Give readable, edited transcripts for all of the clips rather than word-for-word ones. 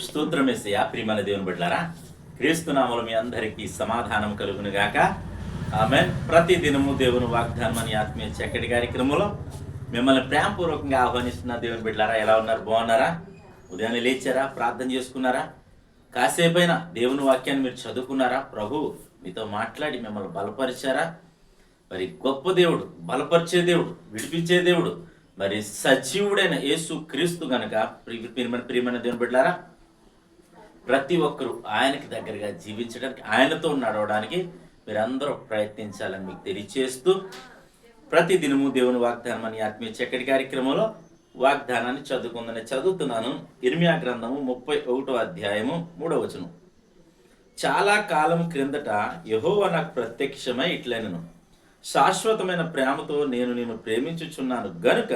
స్తోత్రమేసయ్యా. ప్రియమైన దేవుని బిడ్డలారా, క్రీస్తు నామములో మీ అందరికీ సమాధానం కలుగును గాక. ఆమేన్. ప్రతి దినము దేవుని వాగ్దానం అని ఆత్మీయ చక్కటి కార్యక్రమంలో మిమ్మల్ని ప్రేమపూర్వకంగా ఆహ్వానిస్తున్న దేవుని బిడ్డలారా, ఎలా ఉన్నారు? బాగున్నారా? ఉదయాన్నే లేచారా? ప్రార్థన చేసుకున్నారా? కాసేపైనా దేవుని వాక్యాన్ని మీరు చదువుకున్నారా? ప్రభు మీతో మాట్లాడి మిమ్మల్ని బలపరిచారా? మరి గొప్ప దేవుడు, బలపరిచే దేవుడు, విడిపించే దేవుడు, మరి సజీవుడైన యేసు క్రీస్తు గనక ప్రియమైన దేవుని బిడ్డలారా, ప్రతి ఒక్కరూ ఆయనకి దగ్గరగా జీవించడానికి, ఆయనతో నడవడానికి మీరందరూ ప్రయత్నించాలని మీకు తెలియచేస్తూ, ప్రతి దినము దేవుని వాగ్దానం అని ఆత్మీయ చక్కటి కార్యక్రమంలో వాగ్దానాన్ని చదువుతున్నాను. ఇర్మియా గ్రంథము 31వ అధ్యాయము 3వ వచనం. చాలా కాలం క్రిందట యెహోవా నాకు ప్రత్యక్షమై ఇట్లనెను, శాశ్వతమైన ప్రేమతో నేను నిన్ను ప్రేమించుచున్నాను గనుక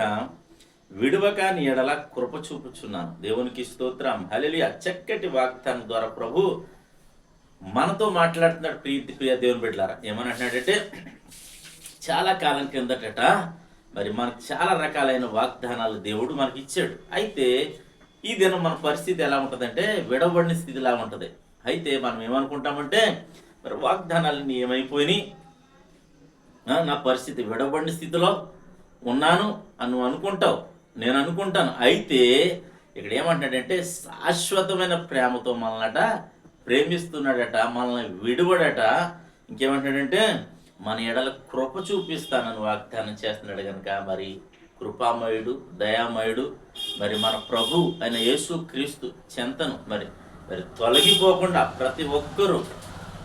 విడువక నీ ఎడల కృప చూపుచున్నాను. దేవునికి స్తోత్రం. హల్లెలూయా. చక్కటి వాగ్దానం ద్వారా ప్రభు మనతో మాట్లాడుతున్నాడు. ప్రియ దేవుని బిడ్డలారా, ఏమని అంటున్నాడంటే, చాలా కాలం కిందట మరి మనకు చాలా రకాలైన వాగ్దానాలు దేవుడు మనకి ఇచ్చాడు. అయితే ఈ దినం మన పరిస్థితి ఎలా ఉంటుందంటే, విడవబడిన స్థితిలా ఉంటుంది. అయితే మనం ఏమనుకుంటామంటే, మరి వాగ్దానాలన్నీ ఏమైపోయినాయి, నా పరిస్థితి విడవబడిన స్థితిలో ఉన్నాను అని నువ్వు అనుకుంటావు, నేను అనుకుంటాను. అయితే ఇక్కడ ఏమంటున్నాడంటే, శాశ్వతమైన ప్రేమతో మనల్నట ప్రేమిస్తున్నాడట, మనల్ని విడువడట. ఇంకేమంటాడంటే, మన ఎడల కృప చూపిస్తానని వాగ్దానం చేస్తున్నాడు కనుక, మరి కృపామయుడు, దయామయుడు, మరి మన ప్రభు అయిన యేసు క్రీస్తు చెంతను మరి మరి తొలగిపోకుండా ప్రతి ఒక్కరూ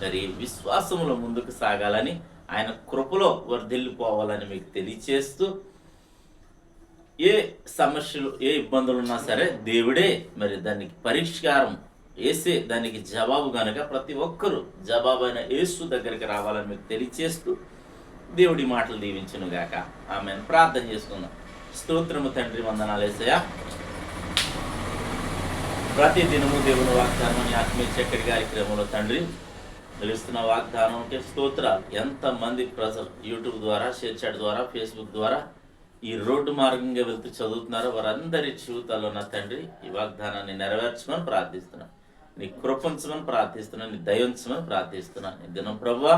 మరి విశ్వాసములో ముందుకు సాగాలని, ఆయన కృపలో వర్ధిల్లిపోవాలని మీకు తెలియచేస్తూ, ఏ సమస్యలు, ఏ ఇబ్బందులు ఉన్నా సరే దేవుడే మరి దానికి పరిష్కారం వేసే, దానికి జవాబు కనుక ప్రతి ఒక్కరూ జవాబు అయిన యేసు దగ్గరికి రావాలని మీకు తెలియచేస్తూ, దేవుడి మాటలు దీవించును గాక. ఆమెను. ప్రార్థన చేసుకుందాం. స్తోత్రము తండ్రి, వందనాలు యేసయ్యా. ప్రతి దినము దేవుని వాగ్దానం ఆత్మీయ చక్కటి కార్యక్రమంలో తండ్రి తెలుస్తున్న వాగ్దానంకి స్తోత్రాలు. ఎంతమంది ప్రజలు యూట్యూబ్ ద్వారా, షేర్ చాట్ ద్వారా, ఫేస్బుక్ ద్వారా ఈ రోడ్డు మార్గంగా వెళ్తూ చదువుతున్నారో వారందరి జీవితాల్లో నా తండ్రి ఈ వాగ్దానాన్ని నెరవేర్చమని ప్రార్థిస్తున్నాను. నీ కృపించమని ప్రార్థిస్తున్నాను, నీ దయించమని ప్రార్థిస్తున్నాను. ఈ దినం ప్రభువా,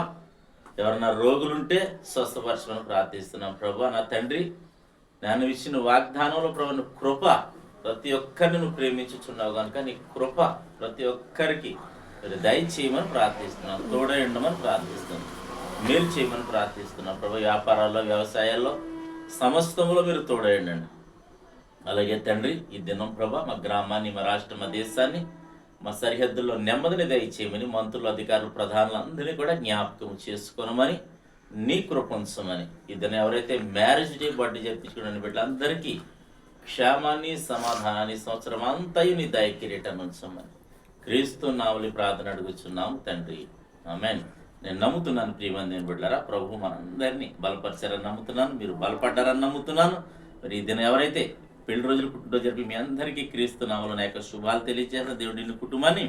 ఎవరన్నా రోగులుంటే స్వస్థపరచమని ప్రార్థిస్తున్నాను. ప్రభువా నా తండ్రి, నేను ఇచ్చిన వాగ్దానంలో ప్రభు నీ కృప, ప్రతి ఒక్కరిని నువ్వు ప్రేమించుచున్నావు కనుక నీ కృప ప్రతి ఒక్కరికి మీరు దయచేయమని ప్రార్థిస్తున్నాను, తోడై ఉండమని ప్రార్థిస్తున్నాను, మేలు చేయమని ప్రార్థిస్తున్నాను. ప్రభు వ్యాపారాల్లో, వ్యవసాయాల్లో, సమస్తంలో మీరు తోడై ఉండండి. అలాగే తండ్రి, ఈ దినం ప్రభా మా గ్రామాన్ని, మా రాష్ట్రం, మా దేశాన్ని, మా సరిహద్దుల్లో నెమ్మదిని దయచేయమని, మంత్రులు, అధికారులు, ప్రధానులు అందరినీ కూడా జ్ఞాపకం చేసుకోనమని, నీ కృప ఉంచమని, ఇద్దరు ఎవరైతే మ్యారేజ్ డే, బర్త్డే చెప్పించుకున్న బిడ్డలందరికీ క్షేమాన్ని, సమాధానాన్ని సంవత్సరం అంతయు నీ దయ కిరీటాన్ని ఉంచమని క్రీస్తు నామములో ప్రార్థన అడుగుచున్నాము తండ్రి. ఆమేన్. నేను నమ్ముతున్నాను ప్రియమైన దేవుని బిడ్డలారా, ప్రభు మనందరినీ బలపరిచారని నమ్ముతున్నాను, మీరు బలపడ్డారని నమ్ముతున్నాను. మరి ఈ దినం ఎవరైతే పెళ్లి రోజులు, పుట్టినరోజు జరిపి మీ అందరికీ క్రీస్తు నామములో నా యొక్క శుభాలు తెలియజేసిన దేవుడి కుటుంబాన్ని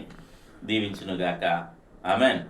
దీవించును గాక. ఆమేన్.